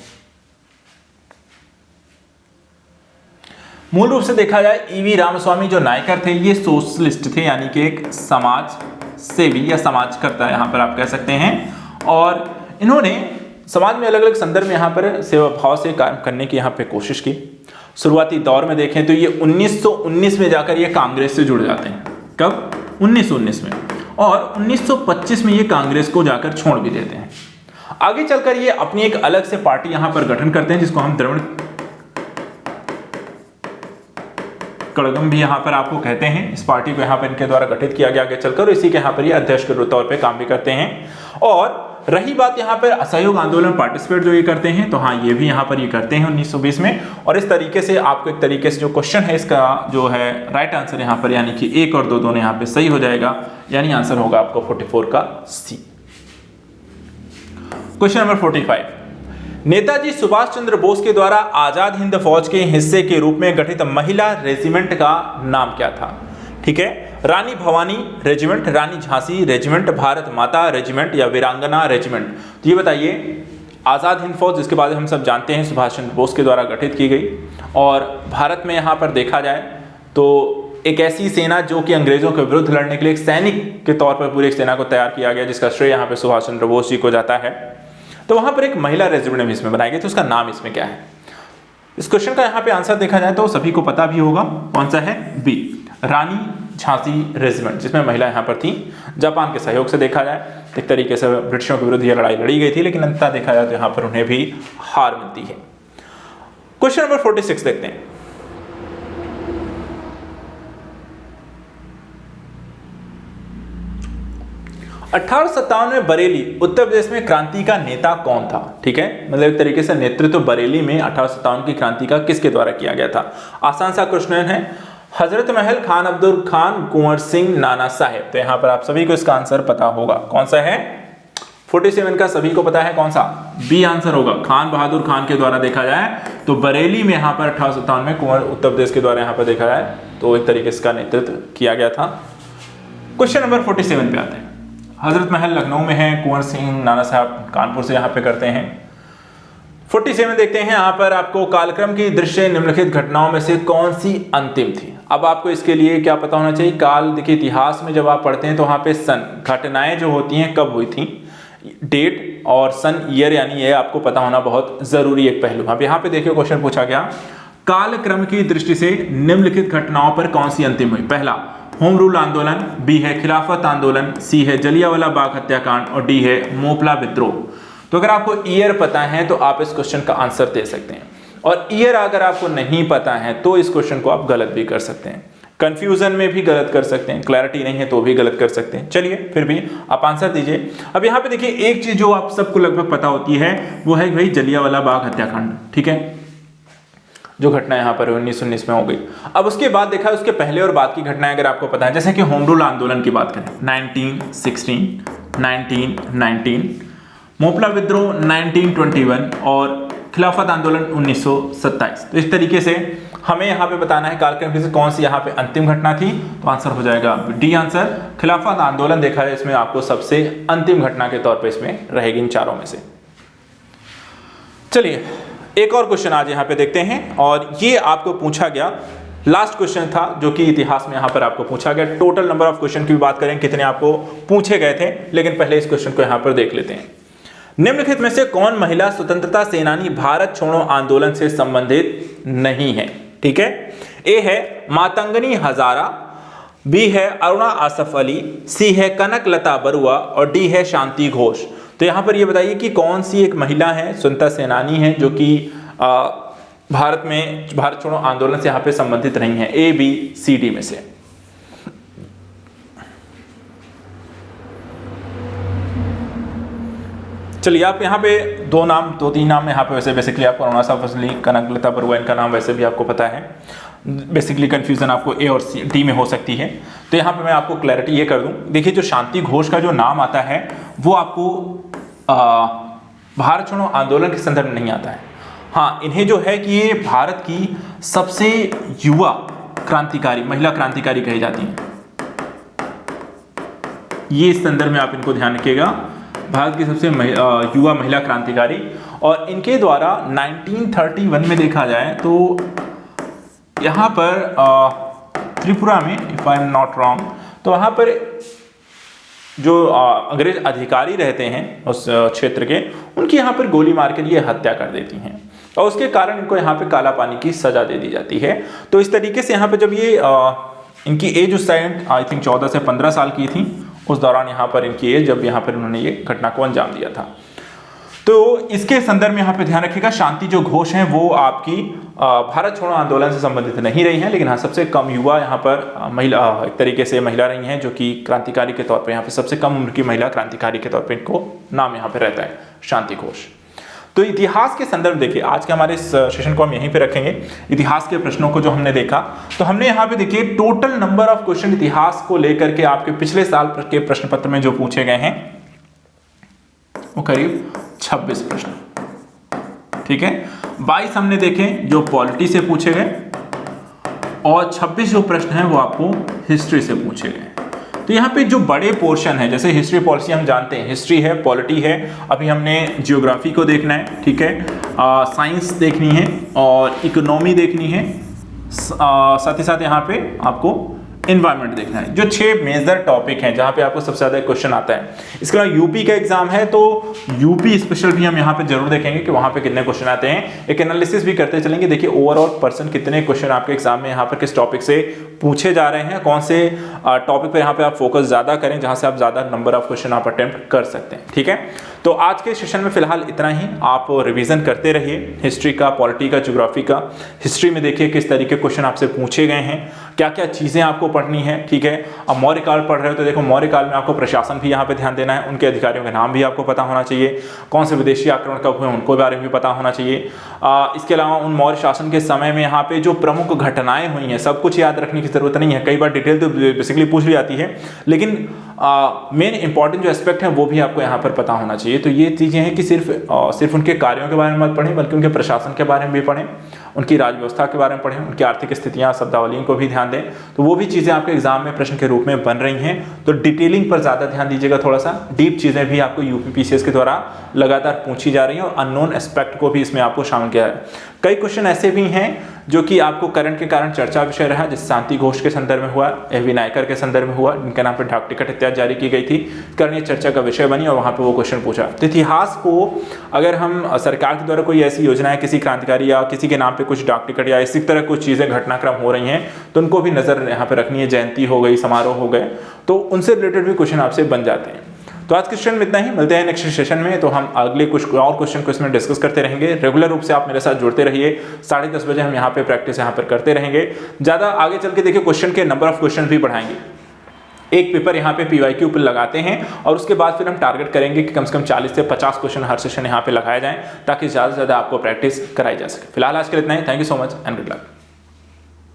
मूल रूप से देखा जाए ईवी रामस्वामी जो नायकर थे ये सोशलिस्ट थे, यानी कि एक समाज सेवी या समाजकर्ता यहां पर आप कह सकते हैं, और इन्होंने समाज में अलग अलग संदर्भ में यहाँ पर सेवा भाव से काम करने की यहाँ पे कोशिश की। शुरुआती दौर में देखें तो ये 1919 में जाकर ये कांग्रेस से जुड़ जाते हैं। कब? 1919 में। और 1925 में ये कांग्रेस को जाकर छोड़ भी देते हैं। आगे चलकर ये अपनी एक अलग से पार्टी यहाँ पर गठन करते हैं जिसको हम द्रविड़ कड़गम भी यहाँ पर आपको कहते हैं। इस पार्टी को यहाँ पर इनके द्वारा गठित किया गया आगे चलकर, और इसी के यहाँ पर ये अध्यक्ष के तौर पर काम भी करते हैं। और रही बात यहाँ पर असहयोग आंदोलन पार्टिसिपेट जो ये करते हैं, तो हाँ ये भी यहाँ पर ये करते हैं 1920 में। और इस तरीके से आपको एक तरीके से जो क्वेश्चन है इसका जो है राइट आंसर यहाँ पर यानी कि 1 और 2 दोनों यहाँ पे सही हो जाएगा, यानी आंसर होगा आपको 44 का सी। क्वेश्चन नंबर 45, नेताजी सुभाष चंद्र बोस के द्वारा आजाद हिंद फौज के हिस्से के रूप में गठित महिला रेजिमेंट का नाम क्या था? ठीक है, रानी भवानी रेजिमेंट, रानी झांसी रेजिमेंट, भारत माता रेजिमेंट या वीरांगना रेजिमेंट। तो ये बताइए, आज़ाद हिंद फौज जिसके बारे में हम सब जानते हैं सुभाष चंद्र बोस के द्वारा गठित की गई, और भारत में यहाँ पर देखा जाए तो एक ऐसी सेना जो कि अंग्रेजों के विरुद्ध लड़ने के लिए एक सैनिक के तौर पर पूरी एक सेना को तैयार किया गया, जिसका श्रेय यहाँ पे सुभाष चंद्र बोस जी को जाता है। तो वहाँ पर एक महिला रेजिमेंट भी इसमें बनाई गई, तो उसका नाम इसमें क्या है? इस क्वेश्चन का यहाँ पे आंसर देखा जाए तो सभी को पता भी होगा, कौन सा है? बी, रानी झांसी रेजिमेंट, जिसमें महिला यहाँ पर थी। जापान के सहयोग से देखा जाए एक तरीके से ब्रिटिशों के विरुद्ध यह लड़ाई लड़ी गई थी, लेकिन अंततः देखा जाए तो यहाँ पर उन्हें भी हार मिलती है। क्वेश्चन नंबर 46 देखते हैं। अठारह में बरेली उत्तर प्रदेश में क्रांति का नेता कौन था? ठीक है, मतलब एक तरीके से नेतृत्व बरेली में 1857 की क्रांति का किसके द्वारा किया गया था? आसान सा क्वेश्चन है, हजरत महल, खान अब्दुल खान, कुंवर सिंह, नाना साहेब। तो यहां पर आप सभी को इसका आंसर पता होगा, कौन सा है? 47 का सभी को पता है, कौन सा? बी आंसर होगा, खान बहादुर खान के द्वारा देखा जाए तो बरेली में यहाँ पर 1857 में कुंवर उत्तर प्रदेश के द्वारा यहाँ पर देखा जाए तो एक तरीके से इसका नेतृत्व किया गया था। क्वेश्चन नंबर 47 पे आते हैं। हजरत महल लखनऊ में है, कुंवर सिंह नाना साहब कानपुर से यहाँ पे करते हैं। 47 देखते हैं यहाँ पर आपको कालक्रम की दृश्य निम्नलिखित घटनाओं में से कौन सी अंतिम थी। अब आपको इसके लिए क्या पता होना चाहिए, काल देखिए इतिहास में जब आप पढ़ते हैं तो वहाँ पे सन घटनाएं जो होती हैं कब हुई थी, डेट और सन ईयर यानी ये आपको पता होना बहुत जरूरी एक पहलू। अब यहाँ पे देखिए क्वेश्चन पूछा गया कालक्रम की दृष्टि से निम्नलिखित घटनाओं पर कौन सी अंतिम हुई। पहला होम रूल आंदोलन, बी है खिलाफत आंदोलन, सी है जलियांवाला बाग हत्याकांड और डी है मोपला विद्रोह। तो अगर आपको ईयर पता है तो आप इस क्वेश्चन का आंसर दे सकते हैं, और ईयर अगर आपको नहीं पता है तो इस क्वेश्चन को आप गलत भी कर सकते हैं, कंफ्यूजन में भी गलत कर सकते हैं, क्लैरिटी नहीं है तो भी गलत कर सकते हैं। चलिए फिर भी आप आंसर दीजिए। अब यहाँ पे देखिए एक चीज जो आप सबको लगभग पता होती है वो है भाई जलियांवाला बाग हत्याकांड, ठीक है, जो घटना यहाँ पर 1919 में हो गई। अब उसके बाद देखा उसके पहले और बाद की घटनाएं अगर आपको पता है, जैसे कि होम रूल आंदोलन की बात करें 1916, 1919, मोपला विद्रोह 1921 और खिलाफत आंदोलन 1927। तो इस तरीके से हमें यहाँ पे बताना है कालक्रम में से कौन सी यहाँ पे अंतिम घटना थी, तो आंसर हो जाएगा डी आंसर। खिलाफत आंदोलन देखा है इसमें आपको सबसे अंतिम घटना के तौर पे इसमें रहेगी इन चारों में से। चलिए एक और क्वेश्चन आज यहाँ पे देखते हैं, और ये आपको पूछा गया लास्ट क्वेश्चन था जो कि इतिहास में यहाँ पर आपको पूछा गया। टोटल नंबर ऑफ क्वेश्चन की भी बात करें कितने आपको पूछे गए थे, लेकिन पहले इस क्वेश्चन को यहाँ पर देख लेते हैं। निम्नलिखित में से कौन महिला स्वतंत्रता सेनानी भारत छोड़ो आंदोलन से संबंधित नहीं है, ठीक है। ए है मातंगनी हजारा, बी है अरुणा आसफ अली, सी है कनक लता बरुआ और डी है शांति घोष। तो यहाँ पर ये बताइए कि कौन सी एक महिला है स्वतंत्रता सेनानी है जो कि भारत छोड़ो आंदोलन से यहाँ पे संबंधित नहीं है, ए बी सी डी में से। चलिए आप यहाँ पे दो तीन नाम यहाँ पे वैसे बेसिकली आपको अरुणा आसफ अली, कनक लता बरुआ इनका नाम वैसे भी आपको पता है, बेसिकली कंफ्यूजन आपको ए और सी डी में हो सकती है। तो यहाँ पे मैं आपको क्लैरिटी ये कर दूं, देखिए जो शांति घोष का जो नाम आता है वो आपको भारत छोड़ो आंदोलन के संदर्भ में नहीं आता है। हाँ, इन्हें जो है कि ये भारत की सबसे युवा क्रांतिकारी, महिला क्रांतिकारी कही जाती हैं, ये इस संदर्भ में आप इनको ध्यान रखिएगा, भारत की सबसे युवा महिला क्रांतिकारी। और इनके द्वारा 1931 में देखा जाए तो यहाँ पर त्रिपुरा में, if I am not wrong, तो वहाँ पर जो अंग्रेज अधिकारी रहते हैं उस क्षेत्र के, उनकी यहाँ पर गोली मार के लिए हत्या कर देती हैं, और उसके कारण इनको यहाँ पे काला पानी की सजा दे दी जाती है। तो इस तरीके से यहाँ पे जब ये इनकी एज उस टाइम आई थिंक 14 से 15 साल की थी, उस दौरान यहाँ पर इनकी एज जब यहाँ पर उन्होंने ये घटना को अंजाम दिया था। तो इसके संदर्भ में यहाँ पे ध्यान रखिएगा, शांति जो घोष हैं वो आपकी भारत छोड़ो आंदोलन से संबंधित नहीं रही हैं, लेकिन हाँ सबसे कम युवा यहाँ पर महिला, एक तरीके से महिला रही हैं, जो कि क्रांतिकारी के तौर पे यहाँ पे सबसे कम उम्र की महिला क्रांतिकारी के तौर पे इनको नाम यहाँ पे रहता है शांति घोष। तो इतिहास के संदर्भ देखिए, आज के हमारे इस सेशन को हम यहीं पे रखेंगे। इतिहास के प्रश्नों को जो हमने देखा, तो हमने यहाँ पे देखिए टोटल नंबर ऑफ क्वेश्चन इतिहास को लेकर के आपके पिछले साल के प्रश्न पत्र में जो पूछे गए हैं वो करीब 26 प्रश्न, ठीक है। 22 हमने देखे जो पॉलिटी से पूछे गए, और 26 जो प्रश्न हैं वो आपको हिस्ट्री से पूछे गए। तो यहाँ पे जो बड़े पोर्शन है, जैसे हिस्ट्री पॉलिसी हम जानते हैं, हिस्ट्री है, पॉलिटी है, अभी हमने जियोग्राफी को देखना है, ठीक है, साइंस देखनी है और इकोनॉमी देखनी है, साथ ही साथ यहाँ पे आपको एनवायरनमेंट देखना है। जो 6 मेजर टॉपिक हैं जहाँ पे आपको सबसे ज़्यादा क्वेश्चन आता है। इसके अलावा यूपी का एग्जाम है, तो यूपी स्पेशल भी हम यहाँ पे जरूर देखेंगे कि वहाँ पे कितने क्वेश्चन आते हैं, एक एनालिसिस भी करते चलेंगे। देखिए ओवरऑल पर्सन कितने क्वेश्चन आपके एग्जाम में यहाँ पर किस टॉपिक से पूछे जा रहे हैं, कौन से टॉपिक पर यहाँ पे आप फोकस ज़्यादा करें, जहाँ से आप ज़्यादा नंबर ऑफ क्वेश्चन आप अटेम्प्ट कर सकते हैं, ठीक है। तो आज के सेशन में फिलहाल इतना ही, आप रिवीजन करते रहिए हिस्ट्री का, पॉलिटी का, ज्योग्राफी का। हिस्ट्री में देखिए किस तरीके क्वेश्चन आपसे पूछे गए हैं, क्या क्या चीज़ें आपको पढ़नी है, ठीक है। अब मौर्य काल पढ़ रहे हो तो देखो मौर्य काल में आपको प्रशासन भी यहाँ पे ध्यान देना है, उनके अधिकारियों के नाम भी आपको पता होना चाहिए, कौन से विदेशी आक्रमण कब हुए उनको बारे में भी पता होना चाहिए। इसके अलावा उन मौर्य शासन के समय में यहाँ पे जो प्रमुख घटनाएं हुई हैं सब कुछ याद रखने की जरूरत नहीं है, कई बार डिटेल तो बेसिकली पूछ ली जाती है, लेकिन मेन इंपॉर्टेंट जो एस्पेक्ट है वो भी आपको यहाँ पर पता होना चाहिए। तो ये चीज़ें हैं कि सिर्फ उनके कार्यों के बारे में मत पढ़ें, बल्कि उनके प्रशासन के बारे में भी पढ़ें, उनकी राज व्यवस्था के बारे में पढ़ें, उनकी आर्थिक स्थितियाँ, शब्दावलियों को भी ध्यान दें। तो वो भी चीज़ें आपके एग्जाम में प्रश्न के रूप में बन रही हैं। तो डिटेलिंग पर ज़्यादा ध्यान दीजिएगा, थोड़ा सा डीप चीज़ें भी आपको यूपीपीसीएस के द्वारा लगातार पूछी जा रही हैं और अननोन एस्पेक्ट को भी इसमें आपको शामिल किया है। कई क्वेश्चन ऐसे भी हैं जो कि आपको करंट के कारण चर्चा विषय रहा, जैसे शांति घोष के संदर्भ में हुआ, एवी नायकर के संदर्भ में हुआ, जिनके नाम पर डाक टिकट इत्यादि जारी की गई थी, कारण ये चर्चा का विषय बनी और वहाँ पे वो क्वेश्चन पूछा। तो इतिहास को अगर हम सरकार के द्वारा कोई ऐसी योजना है, किसी क्रांतिकारी या किसी के नाम पे कुछ डाक टिकट या इसी तरह कुछ चीज़ें घटनाक्रम हो रही हैं, तो उनको भी नज़र यहाँ पे रखनी है। जयंती हो गई, समारोह हो गए, तो उनसे रिलेटेड भी क्वेश्चन आपसे बन जाते हैं। तो आज के सेशन में इतना ही, मिलते हैं नेक्स्ट सेशन में। तो हम अगले कुछ और क्वेश्चन को इसमें डिस्कस करते रहेंगे। रेगुलर रूप से आप मेरे साथ जुड़ते रहिए। 10:30 बजे हम यहाँ पे प्रैक्टिस यहाँ पर करते रहेंगे। ज़्यादा आगे चल के देखिए क्वेश्चन के नंबर ऑफ क्वेश्चन भी बढ़ाएंगे। एक पेपर यहाँ पे पीवाईक्यू पर लगाते हैं और उसके बाद फिर हम टारगेट करेंगे कि कम से कम 40 से 50 क्वेश्चन हर सेशन यहाँ पे लगाए जाएं, ताकि ज़्यादा से ज़्यादा आपको प्रैक्टिस कराई जा सके। फिलहाल आज के लिए इतना ही। Thank you so much and good luck.